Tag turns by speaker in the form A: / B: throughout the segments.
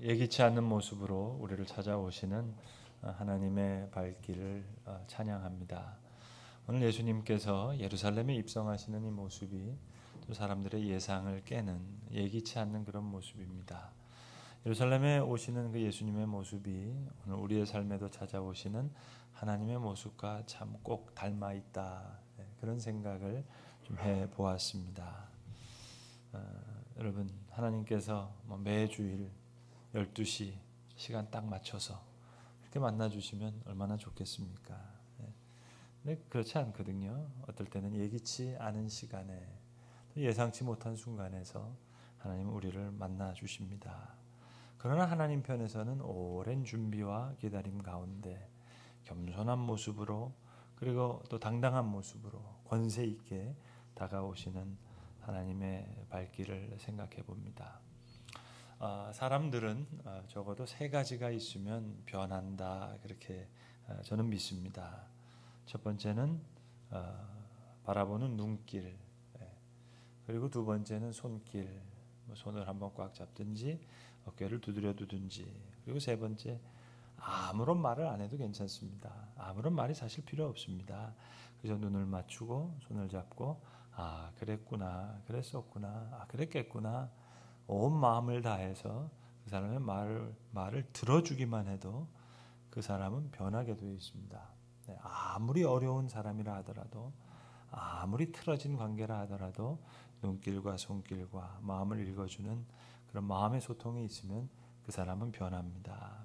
A: 예기치 않는 모습으로 우리를 찾아오시는 하나님의 발길을 찬양합니다. 오늘 예수님께서 예루살렘에 입성하시는 이 모습이 또 사람들의 예상을 깨는 예기치 않는 그런 모습입니다. 예루살렘에 오시는 그 예수님의 모습이 오늘 우리의 삶에도 찾아오시는 하나님의 모습과 참 꼭 닮아 있다. 그런 생각을 좀 해보았습니다. 여러분, 하나님께서 매주일 12시 시간 딱 맞춰서 이렇게 만나주시면 얼마나 좋겠습니까? 근데 그렇지 않거든요. 어떨 때는 예기치 않은 시간에 예상치 못한 순간에서 하나님은 우리를 만나주십니다. 그러나 하나님 편에서는 오랜 준비와 기다림 가운데 겸손한 모습으로 그리고 또 당당한 모습으로 권세 있게 다가오시는 하나님의 발길을 생각해 봅니다. 사람들은 적어도 세 가지가 있으면 변한다 그렇게 저는 믿습니다. 첫 번째는 바라보는 눈길, 그리고 두 번째는 손길, 손을 한번 꽉 잡든지 어깨를 두드려 두든지, 그리고 세 번째 아무런 말을 안 해도 괜찮습니다. 아무런 말이 사실 필요 없습니다. 그저 눈을 맞추고 손을 잡고 그랬구나, 그랬었구나, 그랬겠구나 온 마음을 다해서 그 사람의 말을 들어주기만 해도 그 사람은 변하게 되어 있습니다. 아무리 어려운 사람이라 하더라도 아무리 틀어진 관계라 하더라도 눈길과 손길과 마음을 읽어주는 그런 마음의 소통이 있으면 그 사람은 변합니다.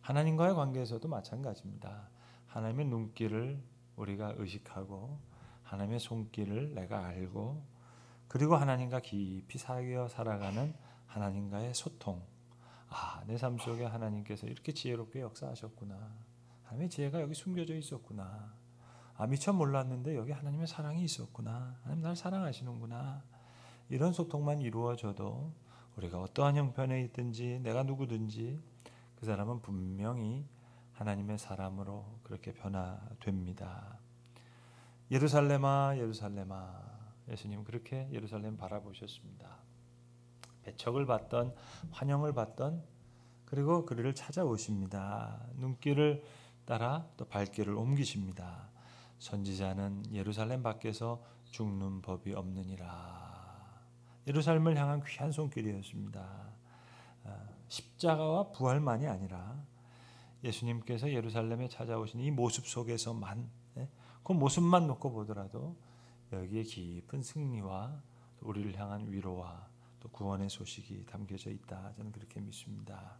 A: 하나님과의 관계에서도 마찬가지입니다. 하나님의 눈길을 우리가 의식하고 하나님의 손길을 내가 알고 그리고 하나님과 깊이 사귀어 살아가는 하나님과의 소통. 내 삶 속에 하나님께서 이렇게 지혜롭게 역사하셨구나. 하나님의 지혜가 여기 숨겨져 있었구나. 미처 몰랐는데 여기 하나님의 사랑이 있었구나. 하나님 날 사랑하시는구나. 이런 소통만 이루어져도 우리가 어떠한 형편에 있든지 내가 누구든지 그 사람은 분명히 하나님의 사람으로 그렇게 변화됩니다. 예루살렘아 예루살렘아, 예수님 그렇게 예루살렘 바라보셨습니다. 배척을 받던 환영을 받던 그리고 그를 찾아오십니다. 눈길을 따라 또 발길을 옮기십니다. 선지자는 예루살렘 밖에서 죽는 법이 없느니라. 예루살렘을 향한 귀한 손길이었습니다. 십자가와 부활만이 아니라 예수님께서 예루살렘에 찾아오신 이 모습 속에서만, 그 모습만 놓고 보더라도 여기에 깊은 승리와 우리를 향한 위로와 또 구원의 소식이 담겨져 있다. 저는 그렇게 믿습니다.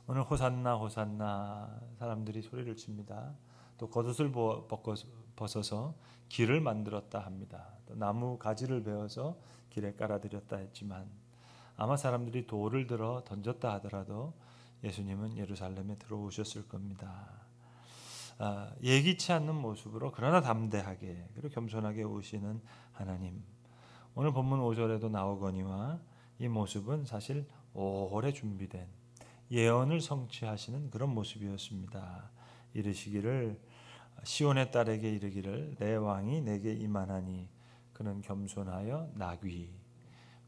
A: 오늘 호산나 호산나 사람들이 소리를 칩니다. 또 겉옷을 벗어서 길을 만들었다 합니다. 또 나무 가지를 베어서 길에 깔아드렸다 했지만 아마 사람들이 돌을 들어 던졌다 하더라도 예수님은 예루살렘에 들어오셨을 겁니다. 예기치 않는 모습으로 그러나 담대하게 그리고 겸손하게 오시는 하나님. 오늘 본문 5절에도 나오거니와 이 모습은 사실 오래 준비된 예언을 성취하시는 그런 모습이었습니다. 이르시기를 시온의 딸에게 이르기를 내 왕이 내게 임하나니 그는 겸손하여 나귀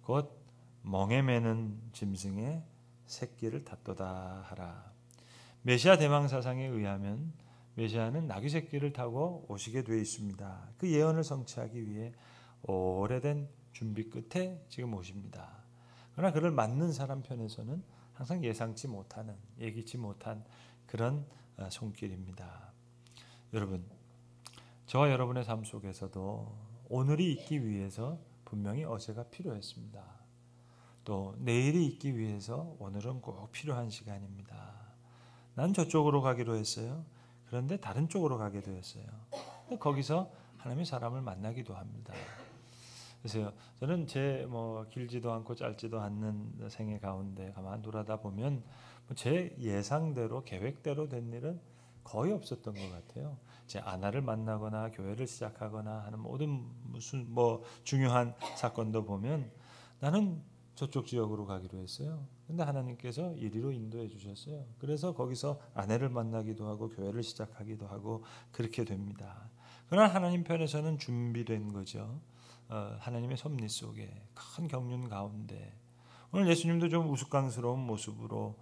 A: 곧 멍에 매는 짐승의 새끼를 탔도다 하라. 메시아 대망사상에 의하면 메시아는 나귀 새끼를 타고 오시게 되어 있습니다. 그 예언을 성취하기 위해 오래된 준비 끝에 지금 오십니다. 그러나 그를 맞는 사람 편에서는 항상 예상치 못하는 예기치 못한 그런 손길입니다. 여러분, 저와 여러분의 삶 속에서도 오늘이 있기 위해서 분명히 어제가 필요했습니다. 또 내일이 있기 위해서 오늘은 꼭 필요한 시간입니다. 난 저쪽으로 가기로 했어요. 그런데 다른 쪽으로 가게 되었어요. 거기서 하나님의 사람을 만나기도 합니다. 그래서 저는 제 길지도 않고 짧지도 않는 생애 가운데 가만 돌아다 보면 제 예상대로 계획대로 된 일은 거의 없었던 것 같아요. 제 아내를 만나거나 교회를 시작하거나 하는 모든 무슨 중요한 사건도 보면 나는 저쪽 지역으로 가기로 했어요. 근데 하나님께서 이리로 인도해 주셨어요. 그래서 거기서 아내를 만나기도 하고 교회를 시작하기도 하고 그렇게 됩니다. 그러나 하나님 편에서는 준비된 거죠. 하나님의 섭리 속에 큰 경륜 가운데 오늘 예수님도 좀 우스꽝스러운 모습으로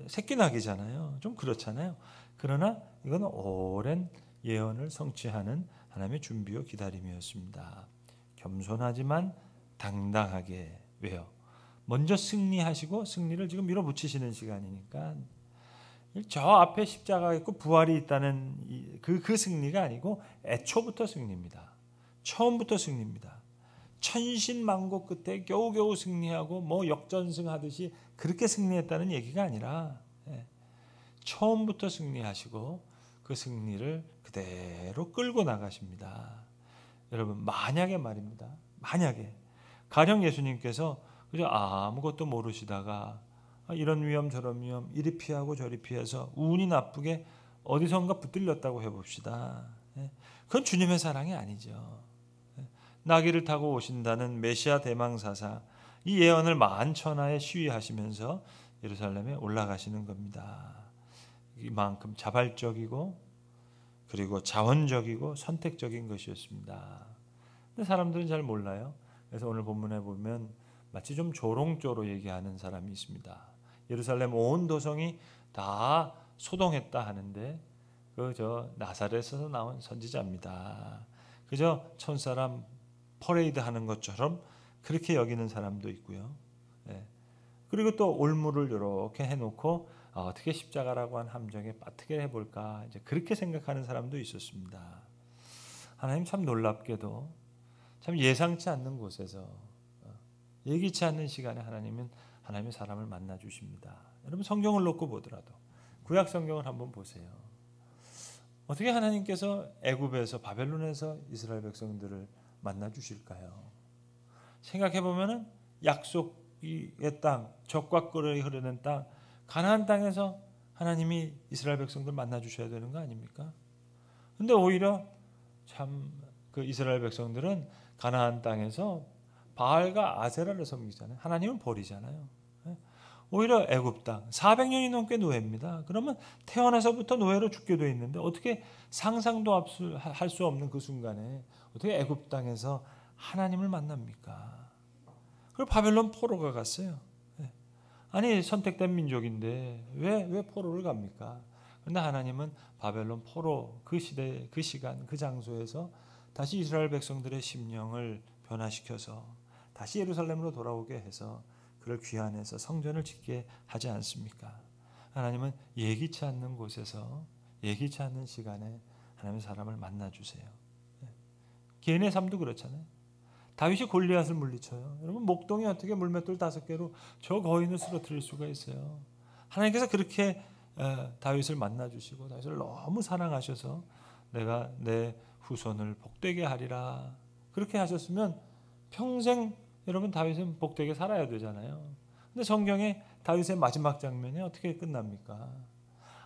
A: 새끼나기잖아요. 좀 그렇잖아요. 그러나 이건 오랜 예언을 성취하는 하나님의 준비와 기다림이었습니다. 겸손하지만 당당하게. 왜요? 먼저 승리하시고 승리를 지금 밀어붙이시는 시간이니까 저 앞에 십자가가 있고 부활이 있다는 그 승리가 아니고 애초부터 승리입니다. 처음부터 승리입니다. 천신만고 끝에 겨우겨우 승리하고 뭐 역전승하듯이 그렇게 승리했다는 얘기가 아니라 처음부터 승리하시고 그 승리를 그대로 끌고 나가십니다. 여러분 만약에 말입니다. 만약에 가령 예수님께서 그저 아무것도 모르시다가 이런 위험 저런 위험 이리 피하고 저리 피해서 운이 나쁘게 어디선가 붙들렸다고 해봅시다. 그건 주님의 사랑이 아니죠. 나귀를 타고 오신다는 메시아 대망사사 이 예언을 만천하에 시위하시면서 예루살렘에 올라가시는 겁니다. 이만큼 자발적이고 그리고 자원적이고 선택적인 것이었습니다. 근데 사람들은 잘 몰라요. 그래서 오늘 본문에 보면 마치 좀 조롱조로 얘기하는 사람이 있습니다. 예루살렘 온 도성이 다 소동했다 하는데 그저 나사렛에서 나온 선지자입니다. 그저 천사람 퍼레이드 하는 것처럼 그렇게 여기는 사람도 있고요. 그리고 또 올무를 이렇게 해놓고 어떻게 십자가라고 한 함정에 빠뜨게 해볼까 이제 그렇게 생각하는 사람도 있었습니다. 하나님 참 놀랍게도 참 예상치 않는 곳에서 예기치 않는 시간에 하나님의 사람을 만나 주십니다. 여러분 성경을 놓고 보더라도 구약 성경을 한번 보세요. 어떻게 하나님께서 애굽에서 바벨론에서 이스라엘 백성들을 만나 주실까요? 생각해 보면은 약속의 땅, 젖과 꿀이 흐르는 땅, 가나안 땅에서 하나님이 이스라엘 백성들 만나 주셔야 되는 거 아닙니까? 근데 오히려 참 그 이스라엘 백성들은 가나안 땅에서 바알과 아세라를 섬기잖아요. 하나님은 버리잖아요. 오히려 애굽 땅 400년이 넘게 노예입니다. 그러면 태어나서부터 노예로 죽게 돼 있는데 어떻게 상상도 할 수 없는 그 순간에 어떻게 애굽 땅에서 하나님을 만납니까? 그리고 바벨론 포로가 갔어요. 아니 선택된 민족인데 왜 포로를 갑니까? 그런데 하나님은 바벨론 포로 그 시대 그 시간 그 장소에서 다시 이스라엘 백성들의 심령을 변화시켜서 다시 예루살렘으로 돌아오게 해서 그를 귀환해서 성전을 짓게 하지 않습니까? 하나님은 예기치 않는 곳에서 예기치 않는 시간에 하나님의 사람을 만나 주세요. 개인의 삶도 그렇잖아요. 다윗이 골리앗을 물리쳐요. 여러분 목동이 어떻게 물맷돌 5개로 저 거인을 쓰러뜨릴 수가 있어요. 하나님께서 그렇게 다윗을 만나 주시고 다윗을 너무 사랑하셔서 내가 내 후손을 복되게 하리라 그렇게 하셨으면 평생 여러분 다윗은 복되게 살아야 되잖아요. 근데 성경에 다윗의 마지막 장면이 어떻게 끝납니까?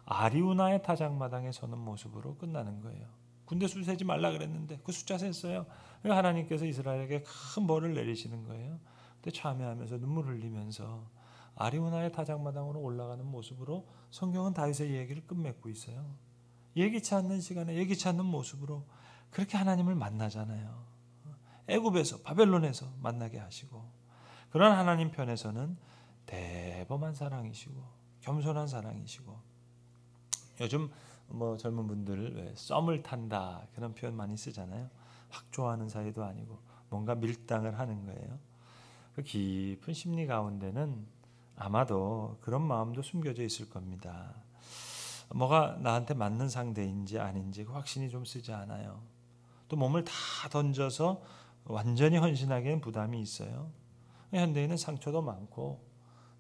A: 아리우나의 타작마당에 서는 모습으로 끝나는 거예요. 군대 수 세지 말라 그랬는데 그 숫자 셌어요. 하나님께서 이스라엘에게 큰 벌을 내리시는 거예요. 근데 참회하면서 눈물 흘리면서 아리우나의 타작마당으로 올라가는 모습으로 성경은 다윗의 얘기를 끝맺고 있어요. 예기치 않는 시간에 예기치 않는 모습으로 그렇게 하나님을 만나잖아요. 애굽에서 바벨론에서 만나게 하시고 그런 하나님 편에서는 대범한 사랑이시고 겸손한 사랑이시고 요즘 뭐 젊은 분들 왜 썸을 탄다 그런 표현 많이 쓰잖아요. 확 좋아하는 사이도 아니고 뭔가 밀당을 하는 거예요. 그 깊은 심리 가운데는 아마도 그런 마음도 숨겨져 있을 겁니다. 뭐가 나한테 맞는 상대인지 아닌지 확신이 좀 쓰지 않아요. 또 몸을 다 던져서 완전히 헌신하기에는 부담이 있어요. 현대인은 상처도 많고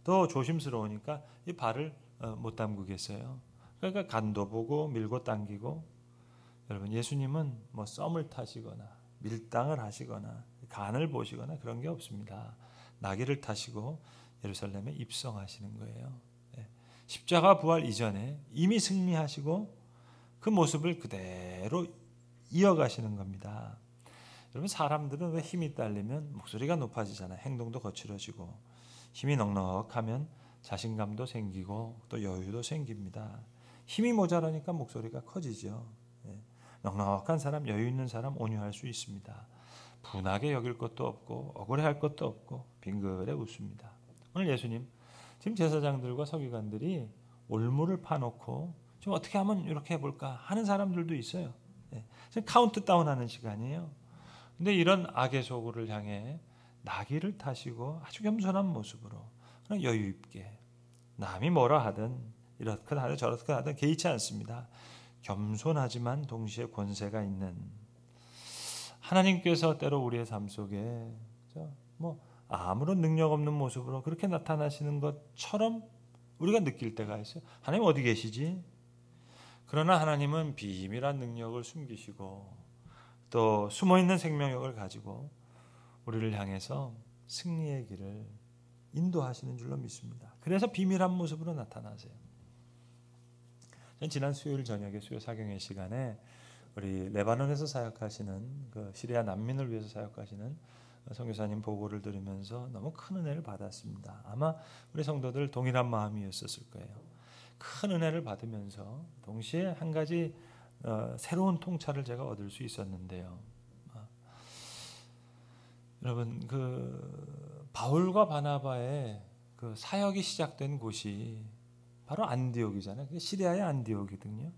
A: 또 조심스러우니까 이 발을 못 담그겠어요. 그러니까 간도 보고 밀고 당기고 여러분 예수님은 뭐 썸을 타시거나 밀당을 하시거나 간을 보시거나 그런 게 없습니다. 나귀를 타시고 예루살렘에 입성하시는 거예요. 십자가 부활 이전에 이미 승리하시고 그 모습을 그대로 이어가시는 겁니다. 여러분 사람들은 왜 힘이 딸리면 목소리가 높아지잖아요. 행동도 거칠어지고 힘이 넉넉하면 자신감도 생기고 또 여유도 생깁니다. 힘이 모자라니까 목소리가 커지죠. 넉넉한 사람, 여유 있는 사람 온유할 수 있습니다. 분하게 여길 것도 없고 억울해할 것도 없고 빙그레 웃습니다. 오늘 예수님 지금 제사장들과 서기관들이 올무를 파놓고 좀 어떻게 하면 이렇게 해볼까 하는 사람들도 있어요. 지금 카운트다운하는 시간이에요. 근데 이런 악의 소굴을 향해 나귀를 타시고 아주 겸손한 모습으로 그냥 여유 있게 남이 뭐라 하든 이렇게 하든 저렇게 하든 개의치 않습니다. 겸손하지만 동시에 권세가 있는 하나님께서 때로 우리의 삶 속에 아무런 능력 없는 모습으로 그렇게 나타나시는 것처럼 우리가 느낄 때가 있어요. 하나님 어디 계시지? 그러나 하나님은 비밀한 능력을 숨기시고 또 숨어있는 생명력을 가지고 우리를 향해서 승리의 길을 인도하시는 줄로 믿습니다. 그래서 비밀한 모습으로 나타나세요. 전 지난 수요일 저녁에 수요 사경회 시간에 우리 레바논에서 사역하시는 그 시리아 난민을 위해서 사역하시는 선교사님 보고를 들으면서 너무 큰 은혜를 받았습니다. 아마 우리 성도들 동일한 마음이었을 거예요. 큰 은혜를 받으면서 동시에 한 가지 새로운 통찰을 제가 얻을 수 있었는데요. 여러분 그 바울과 바나바의 그 사역이 시작된 곳이 바로 안디옥이잖아요. 시리아의 안디옥이거든요.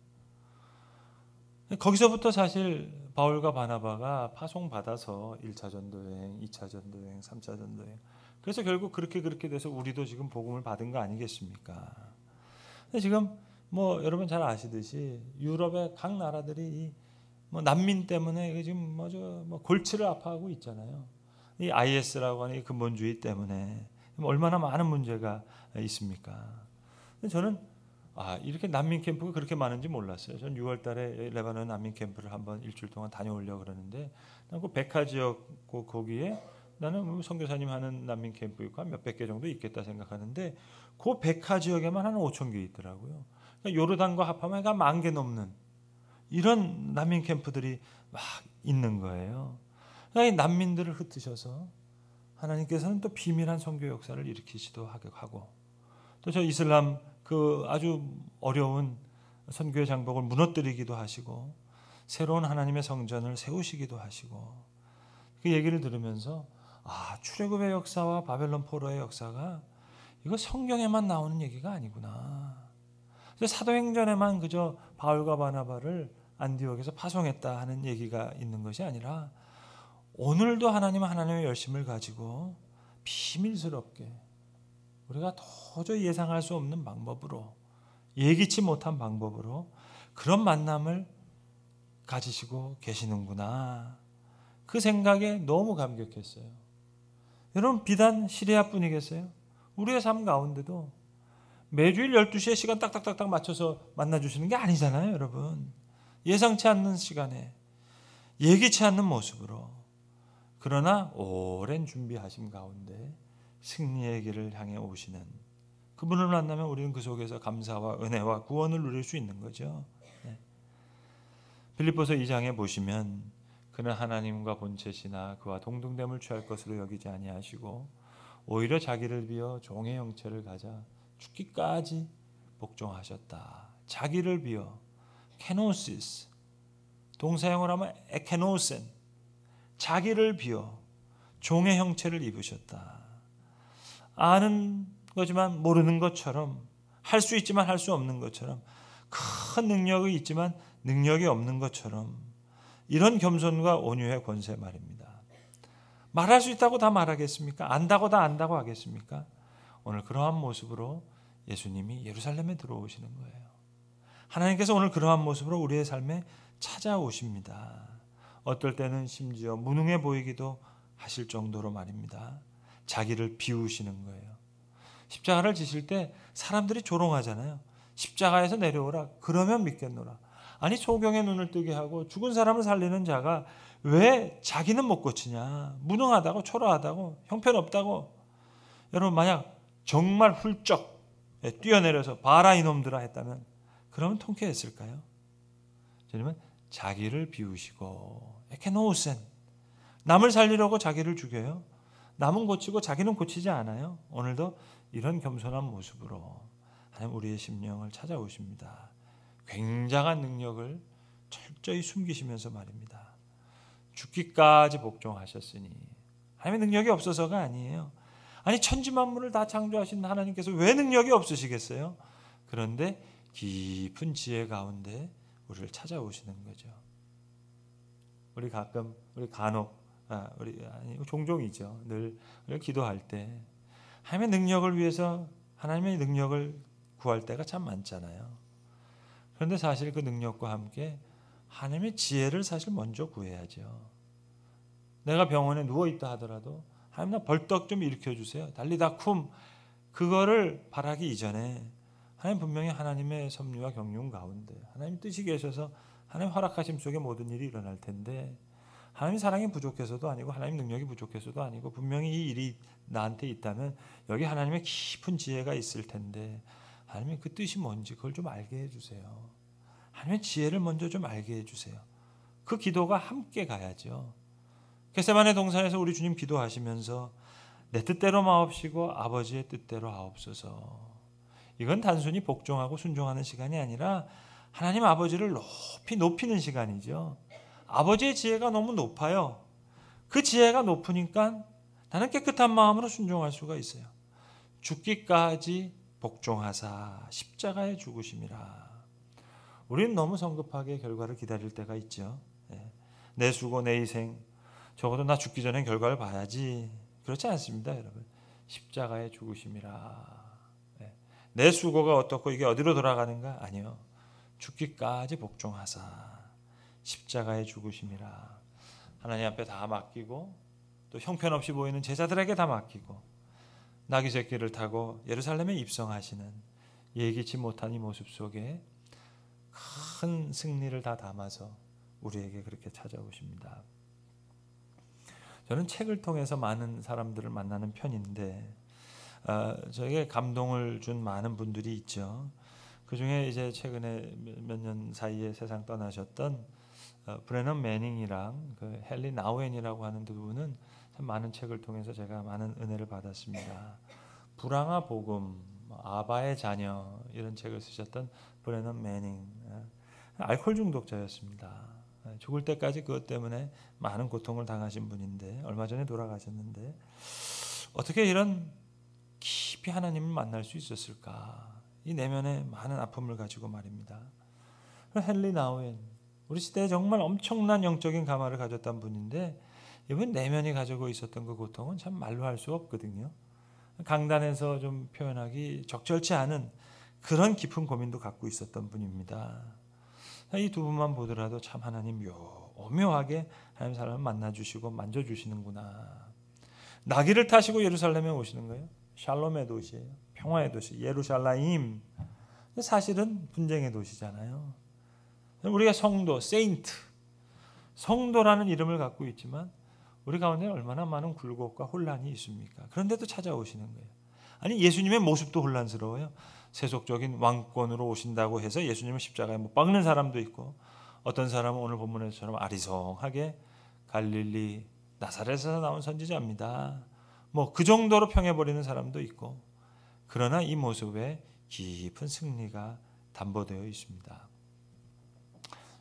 A: 거기서부터 사실 바울과 바나바가 파송받아서 1차 전도여행, 2차 전도여행, 3차 전도여행. 그래서 결국 그렇게 돼서 우리도 지금 복음을 받은 거 아니겠습니까? 근데 지금 여러분 잘 아시듯이 유럽의 각 나라들이 난민 때문에 지금 골치를 아파하고 있잖아요. 이 IS라고 하는 이 근본주의 때문에 얼마나 많은 문제가 있습니까? 근데 저는 이렇게 난민 캠프가 그렇게 많은지 몰랐어요. 전 6월 달에 레바논 난민 캠프를 한번 일주일 동안 다녀오려고 그러는데 그 백화 지역 거기에 나는 선교사님 하는 난민 캠프 있고 한 몇백 개 정도 있겠다 생각하는데 그 백화 지역에만 한 5천 개 있더라고요. 그러니까 요르단과 합하면 한 10,000개 넘는 이런 난민 캠프들이 막 있는 거예요. 그러니까 이 난민들을 흩으셔서 하나님께서는 또 비밀한 선교 역사를 일으키시도 하고 또 저 이슬람 그 아주 어려운 선교의 장벽을 무너뜨리기도 하시고 새로운 하나님의 성전을 세우시기도 하시고 그 얘기를 들으면서 출애굽의 역사와 바벨론 포로의 역사가 이거 성경에만 나오는 얘기가 아니구나. 사도행전에만 그저 바울과 바나바를 안디옥에서 파송했다 하는 얘기가 있는 것이 아니라 오늘도 하나님은 하나님의 열심을 가지고 비밀스럽게 우리가 도저히 예상할 수 없는 방법으로 예기치 못한 방법으로 그런 만남을 가지시고 계시는구나. 그 생각에 너무 감격했어요. 여러분 비단 시리아뿐이겠어요? 우리의 삶 가운데도 매주일 12시에 시간 딱딱딱딱 맞춰서 만나주시는 게 아니잖아요. 여러분 예상치 않는 시간에 예기치 않는 모습으로 그러나 오랜 준비하심 가운데 승리의 길을 향해 오시는 그분을 만나면 우리는 그 속에서 감사와 은혜와 구원을 누릴 수 있는 거죠. 빌립보서 2장에 보시면 그는 하나님과 본체시나 그와 동등됨을 취할 것으로 여기지 아니하시고 오히려 자기를 비어 종의 형체를 가져 죽기까지 복종하셨다. 자기를 비어 케노시스 동사형을 하면 에케노센 자기를 비어 종의 형체를 입으셨다. 아는 거지만 모르는 것처럼 할 수 있지만 할 수 없는 것처럼 큰 능력이 있지만 능력이 없는 것처럼 이런 겸손과 온유의 권세 말입니다. 말할 수 있다고 다 말하겠습니까? 안다고 다 안다고 하겠습니까? 오늘 그러한 모습으로 예수님이 예루살렘에 들어오시는 거예요. 하나님께서 오늘 그러한 모습으로 우리의 삶에 찾아오십니다. 어떨 때는 심지어 무능해 보이기도 하실 정도로 말입니다. 자기를 비우시는 거예요. 십자가를 지실 때 사람들이 조롱하잖아요. 십자가에서 내려오라. 그러면 믿겠노라. 아니 소경의 눈을 뜨게 하고 죽은 사람을 살리는 자가 왜 자기는 못 고치냐. 무능하다고 초라하다고 형편없다고. 여러분 만약 정말 훌쩍 뛰어내려서 봐라 이놈들아 했다면 그러면 통쾌했을까요? 주님은 자기를 비우시고 에케노우센 남을 살리려고 자기를 죽여요. 남은 고치고 자기는 고치지 않아요. 오늘도 이런 겸손한 모습으로 하나님 우리의 심령을 찾아오십니다. 굉장한 능력을 철저히 숨기시면서 말입니다. 죽기까지 복종하셨으니 하나님의 능력이 없어서가 아니에요. 아니 천지 만물을 다 창조하신 하나님께서 왜 능력이 없으시겠어요? 그런데 깊은 지혜 가운데 우리를 찾아오시는 거죠. 우리 간혹 종종이죠. 늘 기도할 때 하나님의 능력을 위해서 하나님의 능력을 구할 때가 참 많잖아요. 그런데 사실 그 능력과 함께 하나님의 지혜를 사실 먼저 구해야죠. 내가 병원에 누워있다 하더라도 하나님 나 벌떡 좀 일으켜주세요. 달리다 쿰 그거를 바라기 이전에 하나님 분명히 하나님의 섭리와 경륜 가운데 하나님 뜻이 계셔서 하나님 허락하심 속에 모든 일이 일어날 텐데 하나님 사랑이 부족해서도 아니고 하나님 능력이 부족해서도 아니고 분명히 이 일이 나한테 있다면 여기 하나님의 깊은 지혜가 있을 텐데 하나님의 그 뜻이 뭔지 그걸 좀 알게 해주세요. 하나님의 지혜를 먼저 좀 알게 해주세요. 그 기도가 함께 가야죠. 겟세마네 동산에서 우리 주님 기도하시면서 내 뜻대로 마옵시고 아버지의 뜻대로 하옵소서. 이건 단순히 복종하고 순종하는 시간이 아니라 하나님 아버지를 높이 높이는 시간이죠. 아버지의 지혜가 너무 높아요. 그 지혜가 높으니까 나는 깨끗한 마음으로 순종할 수가 있어요. 죽기까지 복종하사 십자가에 죽으심이라. 우리는 너무 성급하게 결과를 기다릴 때가 있죠. 내 수고 내 희생 적어도 나 죽기 전에 결과를 봐야지. 그렇지 않습니다, 여러분. 십자가에 죽으심이라. 내 수고가 어떻고 이게 어디로 돌아가는가? 아니요. 죽기까지 복종하사 십자가에 죽으심이라. 하나님 앞에 다 맡기고 또 형편없이 보이는 제자들에게 다 맡기고 나귀 새끼를 타고 예루살렘에 입성하시는 예기치 못한 이 모습 속에 큰 승리를 다 담아서 우리에게 그렇게 찾아오십니다. 저는 책을 통해서 많은 사람들을 만나는 편인데 저에게 감동을 준 많은 분들이 있죠. 그 중에 이제 최근에 몇 년 사이에 세상 떠나셨던 브레넌 매닝이랑 그 헨리 나우엔이라고 하는 두 분은 참 많은 책을 통해서 제가 많은 은혜를 받았습니다. 불황아 복음, 아바의 자녀 이런 책을 쓰셨던 브레넌 매닝, 알코올 중독자였습니다. 죽을 때까지 그것 때문에 많은 고통을 당하신 분인데 얼마 전에 돌아가셨는데 어떻게 이런 깊이 하나님을 만날 수 있었을까? 이 내면에 많은 아픔을 가지고 말입니다. 헨리 나우엔 우리 시대에 정말 엄청난 영적인 감화를 가졌던 분인데 이분 내면이 가지고 있었던 그 고통은 참 말로 할 수 없거든요. 강단에서 좀 표현하기 적절치 않은 그런 깊은 고민도 갖고 있었던 분입니다. 이 두 분만 보더라도 참 하나님 오묘하게 하나님 사람을 만나주시고 만져주시는구나. 나귀를 타시고 예루살렘에 오시는 거예요. 샬롬의 도시예요. 평화의 도시 예루살렘. 사실은 분쟁의 도시잖아요. 우리가 성도, 세인트, 성도라는 이름을 갖고 있지만 우리 가운데 얼마나 많은 굴곡과 혼란이 있습니까? 그런데도 찾아오시는 거예요. 아니 예수님의 모습도 혼란스러워요. 세속적인 왕권으로 오신다고 해서 예수님을 십자가에 못 박는 사람도 있고 어떤 사람은 오늘 본문에서처럼 아리송하게 갈릴리 나사렛에서 나온 선지자입니다. 뭐 그 정도로 평해버리는 사람도 있고 그러나 이 모습에 깊은 승리가 담보되어 있습니다.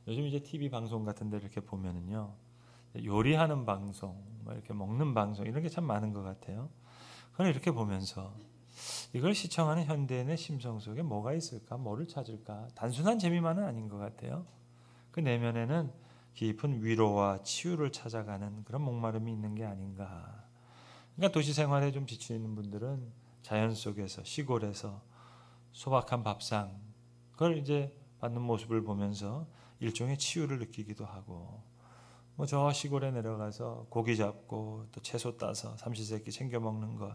A: 요즘 이제 TV 방송 같은 데 이렇게 보면은요. 요리하는 방송, 이렇게 먹는 방송 이런 게 참 많은 것 같아요. 그건 이렇게 보면서 이걸 시청하는 현대인의 심성 속에 뭐가 있을까? 뭐를 찾을까? 단순한 재미만은 아닌 것 같아요. 그 내면에는 깊은 위로와 치유를 찾아가는 그런 목마름이 있는 게 아닌가. 그러니까 도시 생활에 좀 지치는 분들은 자연 속에서 시골에서 소박한 밥상 그걸 이제 받는 모습을 보면서 일종의 치유를 느끼기도 하고 뭐 저 시골에 내려가서 고기 잡고 또 채소 따서 삼시세끼 챙겨 먹는 거.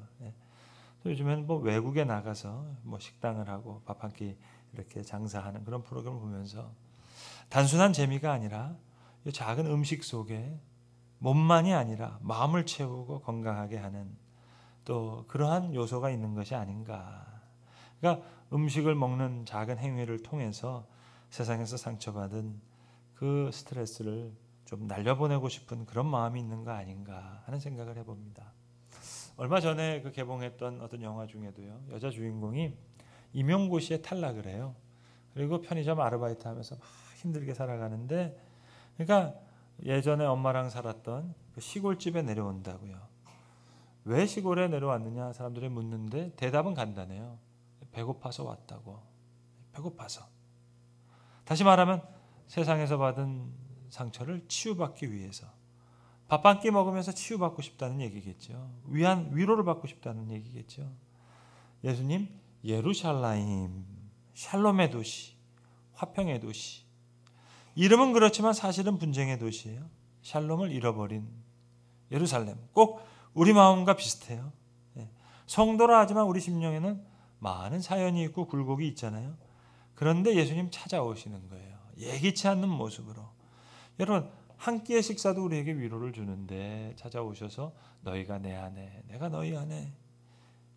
A: 요즘에는 뭐 외국에 나가서 뭐 식당을 하고 밥 한 끼 이렇게 장사하는 그런 프로그램을 보면서 단순한 재미가 아니라 이 작은 음식 속에 몸만이 아니라 마음을 채우고 건강하게 하는 또 그러한 요소가 있는 것이 아닌가. 그러니까 음식을 먹는 작은 행위를 통해서 세상에서 상처받은 그 스트레스를 좀 날려보내고 싶은 그런 마음이 있는 거 아닌가 하는 생각을 해봅니다. 얼마 전에 그 개봉했던 어떤 영화 중에도요. 여자 주인공이 임용고시에 탈락을 해요. 그리고 편의점 아르바이트 하면서 막 힘들게 살아가는데 그러니까 예전에 엄마랑 살았던 그 시골집에 내려온다고요. 왜 시골에 내려왔느냐 사람들이 묻는데 대답은 간단해요. 배고파서 왔다고. 배고파서. 다시 말하면 세상에서 받은 상처를 치유받기 위해서 밥 한 끼 먹으면서 치유받고 싶다는 얘기겠죠. 위로를 받고 싶다는 얘기겠죠. 예수님 예루살렘, 샬롬의 도시, 화평의 도시. 이름은 그렇지만 사실은 분쟁의 도시예요. 샬롬을 잃어버린 예루살렘. 꼭 우리 마음과 비슷해요. 성도라 하지만 우리 심령에는 많은 사연이 있고 굴곡이 있잖아요. 그런데 예수님 찾아오시는 거예요. 예기치 않는 모습으로. 여러분 한 끼의 식사도 우리에게 위로를 주는데 찾아오셔서 너희가 내 안에 내가 너희 안에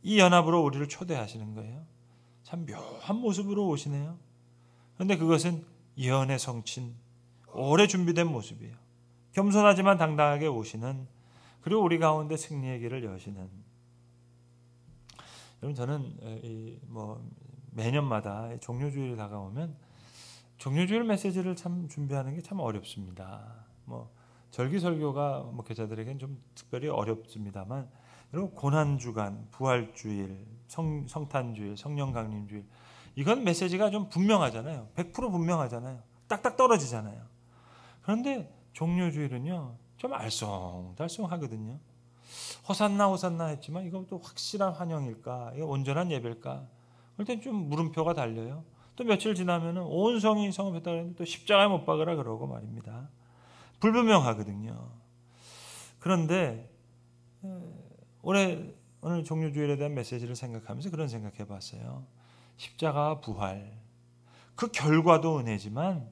A: 이 연합으로 우리를 초대하시는 거예요. 참 묘한 모습으로 오시네요. 그런데 그것은 예언의 성취인 오래 준비된 모습이에요. 겸손하지만 당당하게 오시는 그리고 우리 가운데 승리의 길을 여시는. 여러분 저는 매년마다 종료주일이 다가오면 종료주일 메시지를 참 준비하는 게 참 어렵습니다. 절기설교가 교사들에게는 좀 특별히 어렵습니다만, 여러분 고난주간, 부활주일, 성탄주일, 성령강림주일 이건 메시지가 좀 분명하잖아요. 100% 분명하잖아요. 딱딱 떨어지잖아요. 그런데 종료주일은요 좀 알쏭달쏭하거든요. 호산나 호산나 했지만 이것도 확실한 환영일까? 이거 온전한 예배일까? 그럴 땐 좀 물음표가 달려요. 또 며칠 지나면은 온 성이 성업했다 그랬는데 또 십자가에 못 박으라 그러고 말입니다. 불분명하거든요. 그런데 오늘 종료주일에 대한 메시지를 생각하면서 그런 생각해 봤어요. 십자가와 부활 그 결과도 은혜지만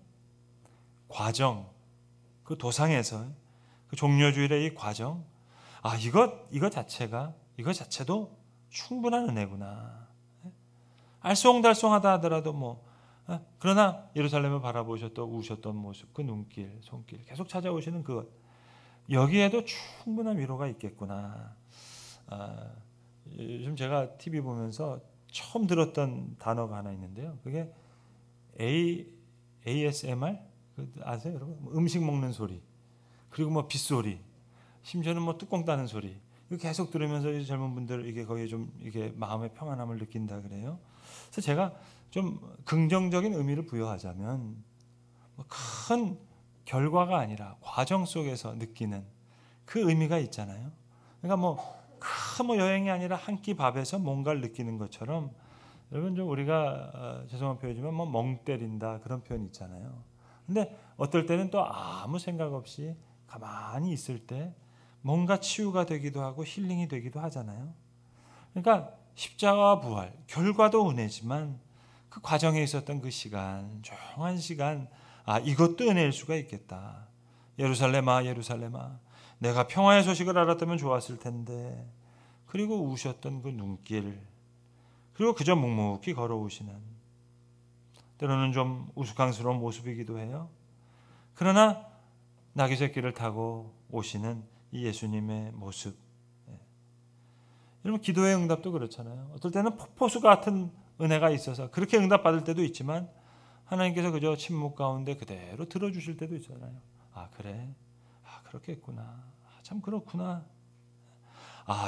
A: 과정 그 도상에서 그 종료주일의 이 과정 이거 자체도 충분한 은혜구나. 알쏭달쏭하다 하더라도 그러나 예루살렘을 바라보셨던 우셨던 모습, 그 눈길, 손길 계속 찾아오시는 그것 여기에도 충분한 위로가 있겠구나. 요즘 제가 TV 보면서 처음 들었던 단어가 하나 있는데요. 그게 ASMR 아세요, 여러분? 음식 먹는 소리, 그리고 빗소리, 심지어는 뚜껑 따는 소리. 이거 계속 들으면서 이 젊은 분들 이게 거기에 좀 이게 마음의 평안함을 느낀다 그래요. 그래서 제가 좀 긍정적인 의미를 부여하자면 큰 결과가 아니라 과정 속에서 느끼는 그 의미가 있잖아요. 그러니까 큰 여행이 아니라 한 끼 밥에서 뭔가를 느끼는 것처럼 여러분 좀 우리가 죄송한 표현이지만 멍 때린다 그런 표현이 있잖아요. 근데 어떨 때는 또 아무 생각 없이 가만히 있을 때 뭔가 치유가 되기도 하고 힐링이 되기도 하잖아요. 그러니까 십자가와 부활 결과도 은혜지만 그 과정에 있었던 그 시간, 조용한 시간, 이것도 은혜일 수가 있겠다. 예루살렘아, 예루살렘아, 내가 평화의 소식을 알았다면 좋았을 텐데. 그리고 우셨던 그 눈길, 그리고 그저 묵묵히 걸어오시는, 때로는 좀 우스꽝스러운 모습이기도 해요. 그러나 나귀 새끼를 타고 오시는 이 예수님의 모습. 여러분 기도의 응답도 그렇잖아요. 어떨 때는 폭포수 같은 은혜가 있어서 그렇게 응답받을 때도 있지만 하나님께서 그저 침묵 가운데 그대로 들어주실 때도 있잖아요. 그래? 그렇겠구나. 참 그렇구나.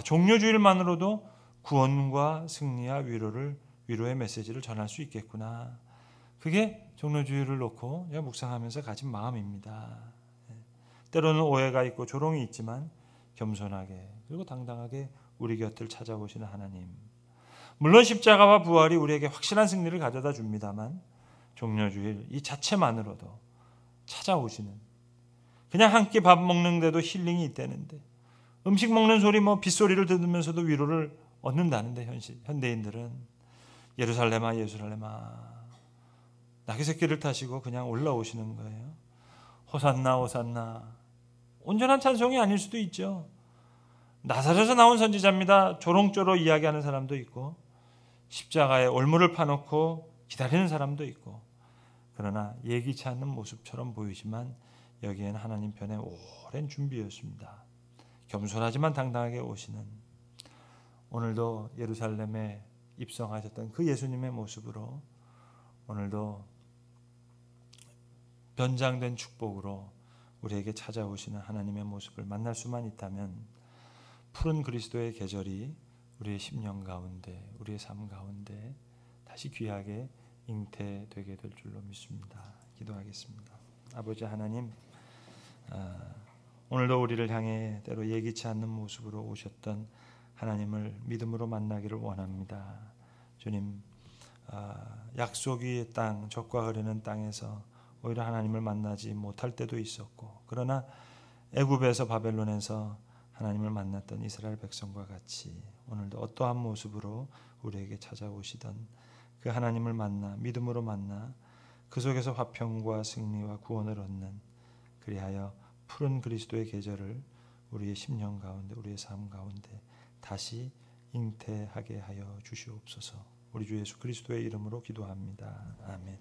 A: 종료주일만으로도 구원과 승리와 위로의 메시지를 전할 수 있겠구나. 그게 종료주일을 놓고 제가 묵상하면서 가진 마음입니다. 때로는 오해가 있고 조롱이 있지만 겸손하게 그리고 당당하게 우리 곁을 찾아오시는 하나님. 물론 십자가와 부활이 우리에게 확실한 승리를 가져다 줍니다만 종료주일 이 자체만으로도 찾아오시는, 그냥 한 끼 밥 먹는데도 힐링이 있다는데, 음식 먹는 소리 빗소리를 들으면서도 위로를 얻는다는데 현대인들은 예루살렘아 예루살렘아 나귀 새끼를 타시고 그냥 올라오시는 거예요. 호산나 호산나. 온전한 찬송이 아닐 수도 있죠. 나사렛에서 나온 선지자입니다. 조롱조로 이야기하는 사람도 있고 십자가에 올무를 파놓고 기다리는 사람도 있고, 그러나 예기치 않는 모습처럼 보이지만 여기에는 하나님 편의 오랜 준비였습니다. 겸손하지만 당당하게 오시는, 오늘도 예루살렘에 입성하셨던 그 예수님의 모습으로 오늘도 변장된 축복으로 우리에게 찾아오시는 하나님의 모습을 만날 수만 있다면 푸른 그리스도의 계절이 우리의 심령 가운데, 우리의 삶 가운데 다시 귀하게 잉태되게 될 줄로 믿습니다. 기도하겠습니다. 아버지 하나님, 오늘도 우리를 향해 때로 예기치 않는 모습으로 오셨던 하나님을 믿음으로 만나기를 원합니다. 주님, 약속 위의 땅, 젖과 흐르는 땅에서 오히려 하나님을 만나지 못할 때도 있었고, 그러나 애굽에서 바벨론에서 하나님을 만났던 이스라엘 백성과 같이 오늘도 어떠한 모습으로 우리에게 찾아오시던 그 하나님을 만나 믿음으로 만나 그 속에서 화평과 승리와 구원을 얻는, 그리하여 푸른 그리스도의 계절을 우리의 심령 가운데, 우리의 삶 가운데 다시 잉태하게 하여 주시옵소서. 우리 주 예수 그리스도의 이름으로 기도합니다. 아멘.